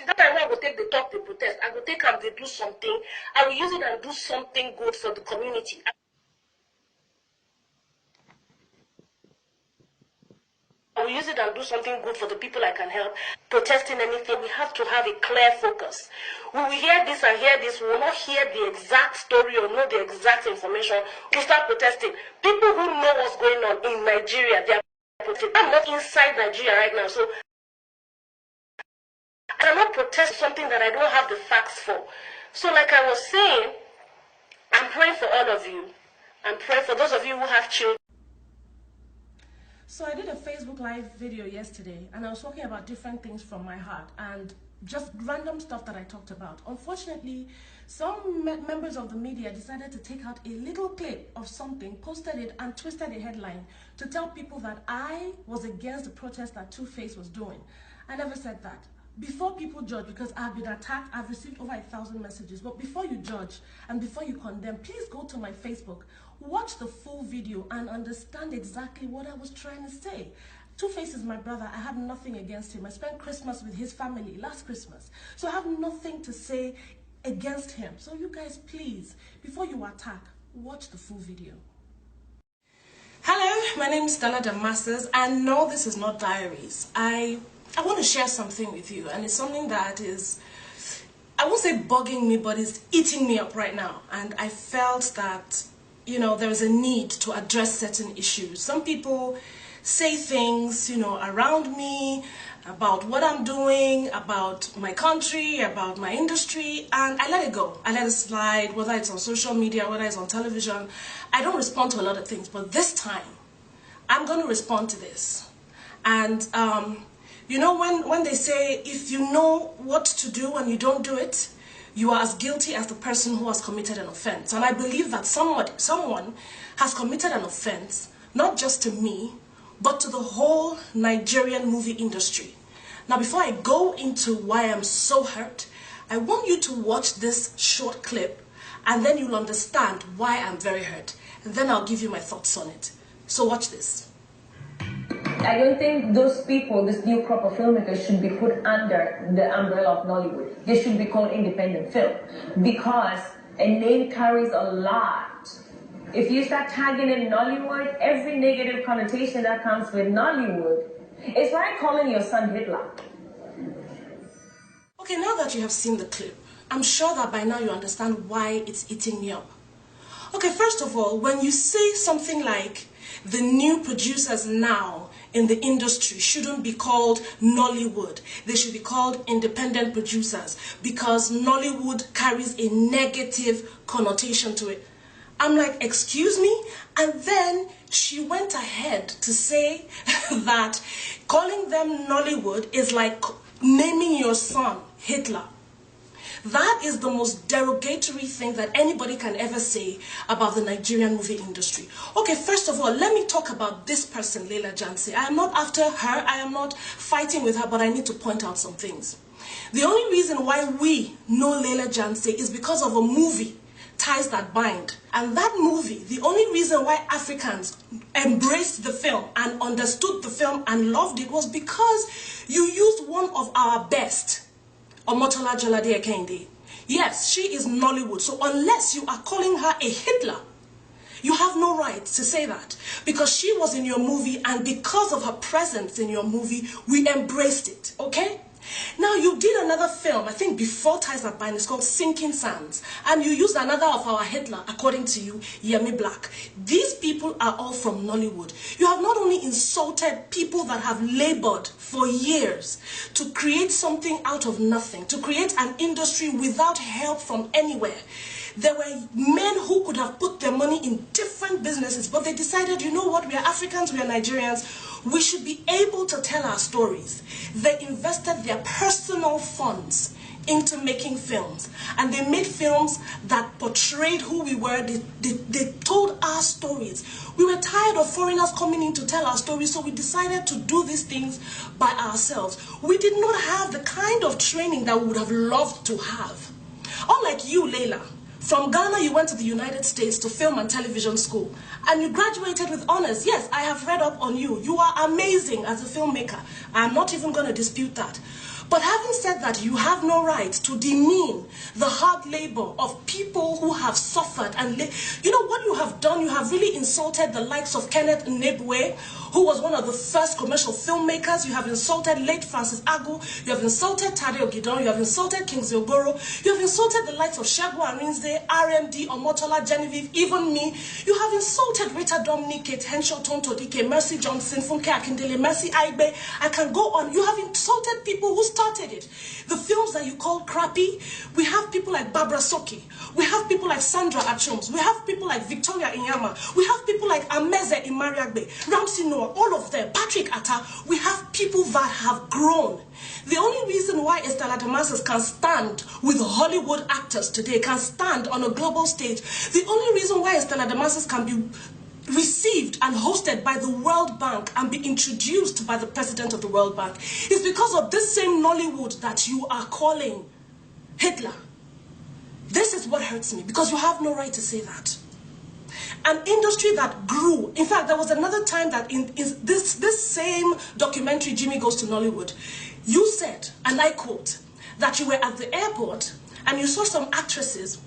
That time I will take the talk, the protest. I will take them, they do something. I will use it and do something good for the community. I will use it and do something good for the people I can help. Protesting anything, we have to have a clear focus. We will hear this and hear this. We will not hear the exact story or know the exact information. We start protesting. People who know what's going on in Nigeria, they are protesting. I'm not inside Nigeria right now, so I cannot protest something that I don't have the facts for. So like I was saying, I'm praying for all of you. I'm praying for those of you who have children. So I did a Facebook Live video yesterday, and I was talking about different things from my heart and just random stuff that I talked about. Unfortunately, some members of the media decided to take out a little clip of something, posted it, and twisted the headline to tell people that I was against the protest that Two-Face was doing. I never said that. Before people judge, because I've been attacked, I've received over 1,000 messages, but before you judge and before you condemn, please go to my Facebook, watch the full video and understand exactly what I was trying to say. Two-Face is my brother. I have nothing against him. I spent Christmas with his family last Christmas, so I have nothing to say against him. So you guys, please, before you attack, watch the full video. Hello, my name is Stella Damasus, and no, this is not diaries. I want to share something with you, and it's something that is, I won't say bugging me, but it's eating me up right now. And I felt that, you know, there is a need to address certain issues. Some people say things, you know, around me, about what I'm doing, about my country, about my industry, and I let it go. I let it slide, whether it's on social media, whether it's on television. I don't respond to a lot of things, but this time, I'm going to respond to this. And, you know, when they say, if you know what to do and you don't do it, you are as guilty as the person who has committed an offense. And I believe that someone has committed an offense, not just to me, but to the whole Nigerian movie industry. Now, before I go into why I'm so hurt, I want you to watch this short clip, and then you'll understand why I'm very hurt. And then I'll give you my thoughts on it. So watch this. I don't think those people, this new crop of filmmakers, should be put under the umbrella of Nollywood. They should be called independent film, because a name carries a lot. If you start tagging in Nollywood, every negative connotation that comes with Nollywood, it's like calling your son Hitler. Okay, now that you have seen the clip, I'm sure that by now you understand why it's eating me up. Okay, first of all, when you say something like the new producers now in the industry shouldn't be called Nollywood, they should be called independent producers, because Nollywood carries a negative connotation to it. I'm like, excuse me? And then she went ahead to say that calling them Nollywood is like naming your son Hitler. That is the most derogatory thing that anybody can ever say about the Nigerian movie industry. Okay, first of all, let me talk about this person, Leila Janse. I am not after her, I am not fighting with her, but I need to point out some things. The only reason why we know Leila Janse is because of a movie, Ties That Bind. And that movie, the only reason why Africans embraced the film and understood the film and loved it was because you used one of our best, Omotola Jalade Ekende. Yes, she is Nollywood, so unless you are calling her a Hitler, you have no right to say that, because she was in your movie, and because of her presence in your movie, we embraced it, okay? Now, you did another film, I think before Ties That Bind, it's called Sinking Sands, and you used another of our Hitler, according to you, Yemi Black. These people are all from Nollywood. You have not only insulted people that have labored for years to create something out of nothing, to create an industry without help from anywhere. There were men who could have put their money in different businesses, but they decided, you know what, we are Africans, we are Nigerians, we should be able to tell our stories. They invested their personal funds into making films, and they made films that portrayed who we were. They told our stories. We were tired of foreigners coming in to tell our stories, so we decided to do these things by ourselves. We did not have the kind of training that we would have loved to have. Unlike you, Leila, from Ghana you went to the United States to film and television school, and you graduated with honors. Yes, I have read up on you. You are amazing as a filmmaker. I'm not even going to dispute that. But having said that, you have no right to demean the hard labor of people who have suffered. And you know what you have done? You have really insulted the likes of Kenneth Nnebue, who was one of the first commercial filmmakers. You have insulted late Francis Agu. You have insulted Tade Ogidon. You have insulted Kingsley Ogoro. You have insulted the likes of Segun Arinze, RMD, Omotola, Genevieve, even me. You have insulted Rita Dominic, Kate Henshaw, Tonto Dike, Mercy Johnson, Funke Akindele, Mercy Aigbe. I can go on. You have insulted people who started it. The films that you call crappy, we have people like Barbara Soki. We have people like Sandra Achoms. We have people like Victoria Inyama. We have people like Ameze Imariagbe, Ramsey Noah, all of them, Patrick Atta. We have people that have grown. The only reason why Stella Damasus can stand with Hollywood actors today, can stand on a global stage, the only reason why Stella Damasus can be received and hosted by the World Bank and be introduced by the president of the World Bank is because of this same Nollywood that you are calling Hitler. This is what hurts me, because you have no right to say that. An industry that grew. In fact, there was another time that in this same documentary, Jimmy Goes to Nollywood, you said, and I quote, that you were at the airport and you saw some actresses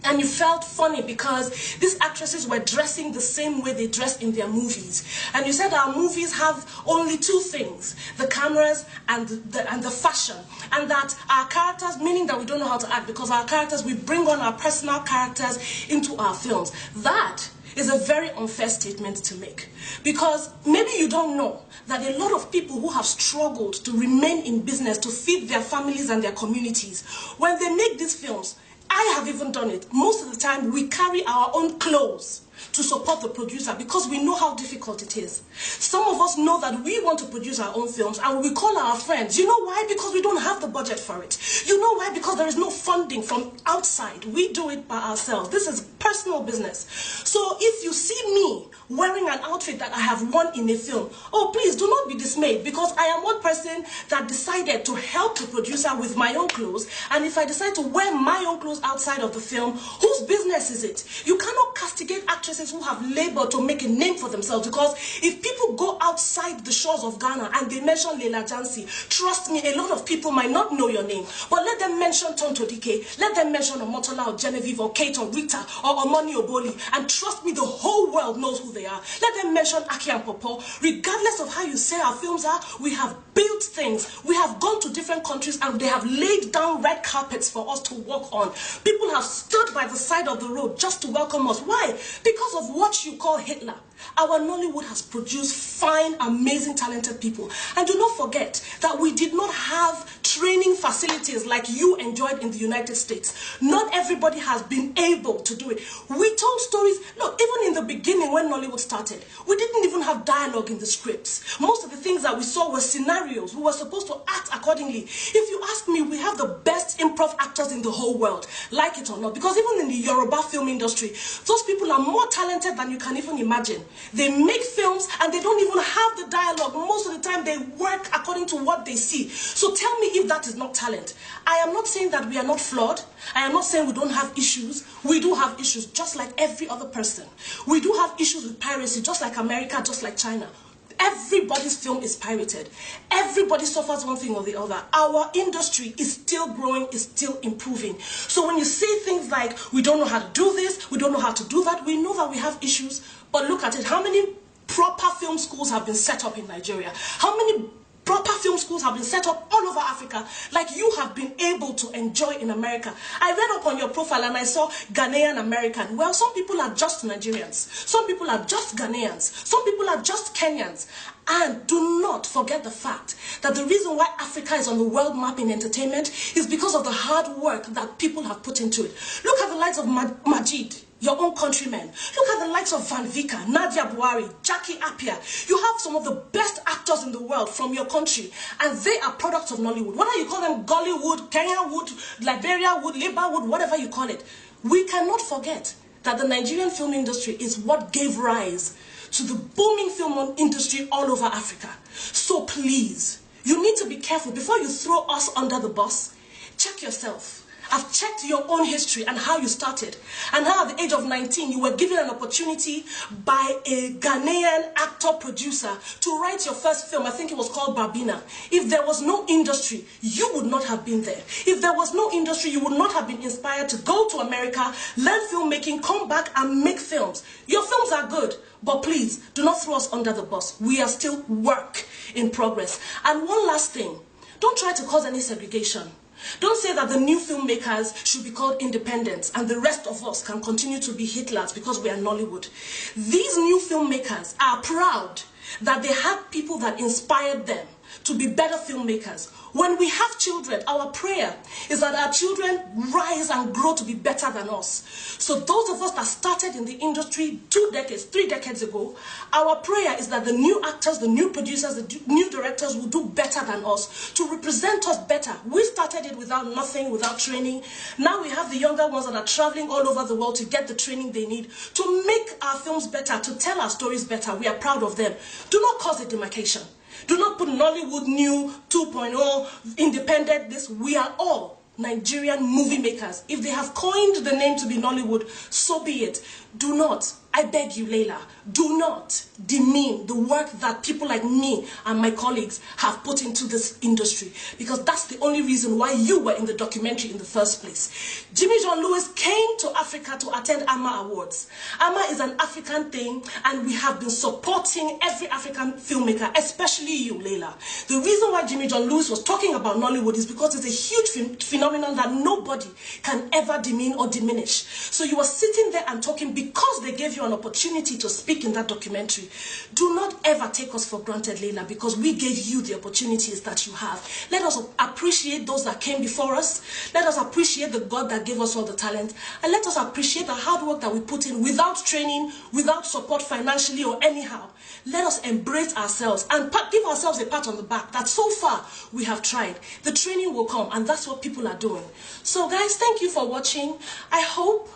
and you felt funny because these actresses were dressing the same way they dressed in their movies. And you said our movies have only two things, the cameras and the fashion. And that our characters, meaning that we don't know how to act, because our characters, we bring on our personal characters into our films. That is a very unfair statement to make. Because maybe you don't know that a lot of people who have struggled to remain in business, to feed their families and their communities, when they make these films, I have even done it. Most of the time, we carry our own clothes to support the producer because we know how difficult it is. Some of us know that we want to produce our own films and we call our friends. You know why? Because we don't have the budget for it. You know why? Because there is no funding from outside. We do it by ourselves. This is personal business. So if you see me wearing an outfit that I have worn in a film, oh, please do not be dismayed, because I am one person that decided to help the producer with my own clothes. And if I decide to wear my own clothes outside of the film, whose business is it? You cannot castigate actresses who have labored to make a name for themselves, because if people go outside the shores of Ghana and they mention Leila Jansi, trust me, a lot of people might not know your name, but let them mention Tonto Dike, let them mention Omotola or Genevieve or Kate or Rita or Omoni Oboli, and trust me, the whole world knows who they are. Let them mention Aki and Popo. Regardless of how you say our films are, we have built things. We have gone to different countries and they have laid down red carpets for us to walk on. People have stood by the side of the road just to welcome us. Why? Because of what you call Hitler. Our Nollywood has produced fine, amazing, talented people. And do not forget that we did not have training facilities like you enjoyed in the United States. Not everybody has been able to do it. We told stories. Look, even in the beginning when Nollywood started, we didn't even have dialogue in the scripts. Most of the things that we saw were scenarios. We were supposed to act accordingly. If you ask me, we have the best improv actors in the whole world, like it or not. Because even in the Yoruba film industry, those people are more talented than you can even imagine. They make films and they don't even have the dialogue. Most of the time they work according to what they see. So tell me if that is not talent. I am not saying that we are not flawed. I am not saying we don't have issues. We do have issues just like every other person. We do have issues with piracy just like America, just like China. Everybody's film is pirated. Everybody suffers one thing or the other. Our industry is still growing, is still improving. So when you say things like, we don't know how to do this, we don't know how to do that, we know that we have issues. But look at it. How many proper film schools have been set up in Nigeria? How many proper film schools have been set up all over Africa, like you have been able to enjoy in America? I read up on your profile and I saw Ghanaian American. Well, some people are just Nigerians. Some people are just Ghanaians. Some people are just Kenyans. And do not forget the fact that the reason why Africa is on the world map in entertainment is because of the hard work that people have put into it. Look at the likes of Majid, your own countrymen. Look at the likes of Van Vika, Nadia Buhari, Jackie Appiah. You have some of the best actors in the world from your country, and they are products of Nollywood. Whether you call them Gollywood, Kenyawood, Liberiawood, Labourwood, whatever you call it, we cannot forget that the Nigerian film industry is what gave rise to the booming film industry all over Africa. So please, you need to be careful before you throw us under the bus. Check yourself I've checked your own history and how you started, and how at the age of 19 you were given an opportunity by a Ghanaian actor-producer to write your first film. I think it was called Babina. If there was no industry, you would not have been there. If there was no industry, you would not have been inspired to go to America, learn filmmaking, come back and make films. Your films are good, but please do not throw us under the bus. We are still work in progress. And one last thing, don't try to cause any segregation. Don't say that the new filmmakers should be called independents and the rest of us can continue to be Hitlers because we are Nollywood. These new filmmakers are proud that they had people that inspired them to be better filmmakers. When we have children, our prayer is that our children rise and grow to be better than us. So those of us that started in the industry 2 decades, 3 decades ago, our prayer is that the new actors, the new producers, the new directors will do better than us, to represent us better. We started it without nothing, without training. Now we have the younger ones that are traveling all over the world to get the training they need to make our films better, to tell our stories better. We are proud of them. Do not cause a demarcation. Do not put Nollywood New 2.0, independent this. We are all Nigerian movie makers. If they have coined the name to be Nollywood, so be it. Do not, I beg you, Leila, do not demean the work that people like me and my colleagues have put into this industry, because that's the only reason why you were in the documentary in the first place. Jimmy John Lewis came to Africa to attend AMA Awards. AMA is an African thing, and we have been supporting every African filmmaker, especially you, Leila. The reason why Jimmy John Lewis was talking about Nollywood is because it's a huge phenomenon that nobody can ever demean or diminish. So you were sitting there and talking because they gave you an opportunity to speak in that documentary. Do not ever take us for granted, Leila, because we gave you the opportunities that you have. Let us appreciate those that came before us. Let us appreciate the God that gave us all the talent. And let us appreciate the hard work that we put in without training, without support financially or anyhow. Let us embrace ourselves and give ourselves a pat on the back that so far we have tried. The training will come, and that's what people are doing. So guys, thank you for watching. I hope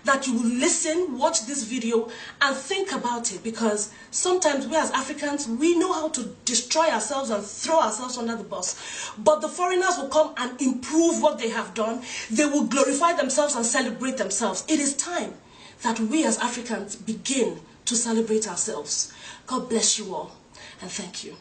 that you will listen, watch this video and think about it, because sometimes we as Africans, we know how to destroy ourselves and throw ourselves under the bus. But the foreigners will come and improve what they have done. They will glorify themselves and celebrate themselves. It is time that we as Africans begin to celebrate ourselves. God bless you all, and thank you.